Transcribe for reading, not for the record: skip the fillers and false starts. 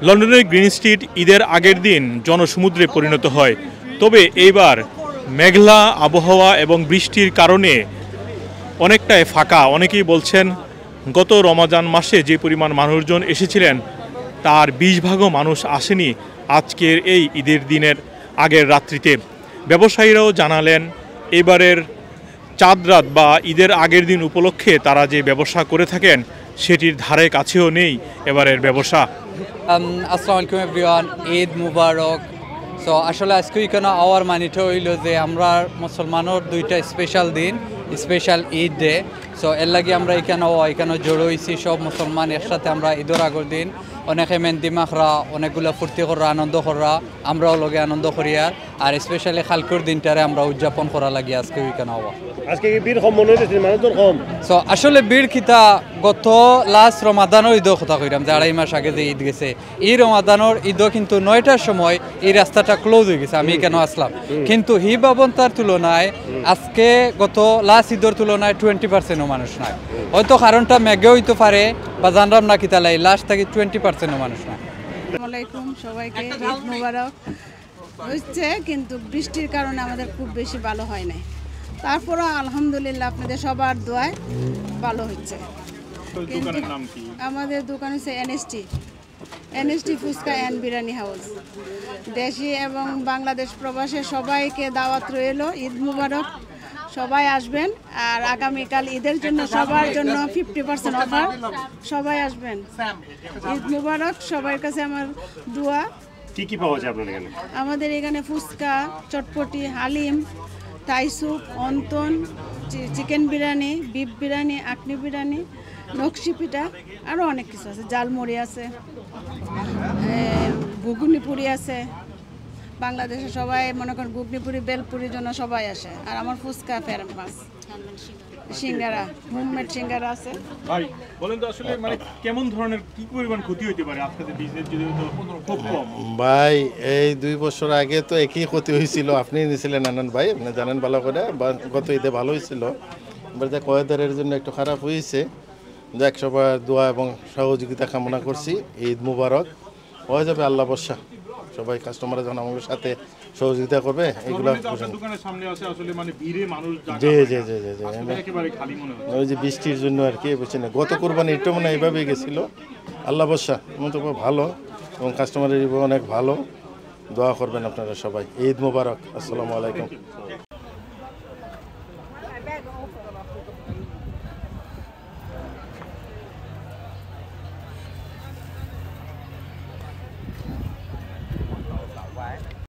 লন্ডনের green street ঈদের আগের দিন জনসমুদ্রে পরিণত হয়। তবে এইবার মেঘলা আবহাওয়া এবং বৃষ্টির কারণে অনেকটাই ফাঁকা। অনেকেই বলছেন গত রমজান মাসে যে পরিমাণ মানুষজন এসেছিলেন তার 20 ভাগও মানুষ আসেনি আজকের এই ঈদের দিনের আগের রাত্রিতে। ব্যবসায়ীরাও জানালেন এবারের চাঁদ রাত বা ঈদের আগের দিন উপলক্ষে তারা যে ব্যবসা করে থাকেন সেটির ধারে কাছেও নেই এবারের ব্যবসা। আসসালামু আলাইকুম এভরিওয়ান, ঈদ মুবারক। সো আসলে আজকে এখানে আওয়ার মানিটা হইল যে আমরা মুসলমানের দুইটা স্পেশাল দিন, স্পেশাল ঈদ ডে। সো এর লাগে আমরা এখানে জড়ো হয়েছি সব মুসলমান একসাথে। আমরা ঈদের আগের দিন অনেকে মেহেন্দি মাখরা, অনেকগুলো ফুর্তি করা, আনন্দ করা, আমরাও লগে আনন্দ করি। আর স্পেশালি খালকুর দিনটারে আমরা উদযাপন করা লাগি আজকে এখানে হওয়া। আজকে কি ভিড় কম মনে হইতেছে, মানুষজন কম? সো আসলে ভিড় খিতা গত লাস্ট রমাদানের ঈদও কথা কইরাম যে 2.5 মাস আগে যে ঈদ গেছে, এই রমাদানের ঈদও কিন্তু 9টার সময় এই রাস্তাটা ক্লোজ হয়ে গেছে। আমি কেন আসলাম, কিন্তু হি বাবন্তার তুলনায় আজকে গত লাস্ট ঈদের তুলনায় 20%ও মানুষ নাই। হয়তো কারণটা মেঘে হইতে পারে বা জানলাম না কি তালাই লাস্ট থেকে 20%ও মানুষ নাই। আসসালামু আলাইকুম সবাইকে, ঈদ মোবারক। হচ্ছে কিন্তু বৃষ্টির কারণে আমাদের খুব বেশি ভালো হয় নাই, তারপরও আলহামদুলিল্লাহ আপনাদের সবার দোয়ায় ভালো হচ্ছে। আমাদের দোকান হচ্ছে NST fuchka and biryani house. দেশি এবং বাংলাদেশ প্রবাসে সবাইকে দাওয়াত রইল, ঈদ মুবারক। সবাই আসবেন, আর আগামীকাল ঈদের জন্য সবার জন্য 50% অফার। সবাই আসবেন, ঈদ মুবারক। সবার কাছে আমার দোয়া। কি পাওয়া যায় আপনাদের এখানে? আমাদের এখানে fuchka, chotpoti, haleem, Thai soup, wonton, chicken biryani, beef biryani, akhni biryani, নকশি পিঠা, আরও অনেক কিছু আছে। জালমুড়ি আছে, ঘুগনি পুরি আছে। বাংলাদেশে সবাই মনে করেন ঘুগনি পুরি, বেলপুরির জন্য সবাই আসে। আর আমার ফুচকা ফেমাস, সিঙ্গারা, হোমমেড সিঙ্গারা আছে। ভাই বলেন তো আসলে মানে কেমন ধরনের কি পরিমাণ ক্ষতি হইতে পারে আপনাদের বিজনেস যদি খুব কম? ভাই এই 2 বছর আগে তো একই ক্ষতি হয়েছিল, আপনি নিয়েছিলেন আনন্দ ভাই, আপনি জানেন ভালো করে। গত ঈদে ভালো হয়েছিল, এবার যে ওয়েদারের জন্য একটু খারাপ হয়েছে। যাক, সবার দোয়া এবং সহযোগিতা কামনা করছি। ঈদ মুবারক, হয়ে যাবে আল্লাহ বর্ষা। সবাই কাস্টমাররা যখন আমাদের সাথে সহযোগিতা করবে এগুলো। জি জি জি জি জি ওই যে বৃষ্টির জন্য আর কি, বুঝছেন। গত কোরবানি একটু মনে এইভাবেই গেছিলো। আল্লাহ বর্ষা মতো ভালো এবং কাস্টমারের অনেক ভালো। দোয়া করবেন আপনারা সবাই। ঈদ মুবারক, আসসালামু আলাইকুম।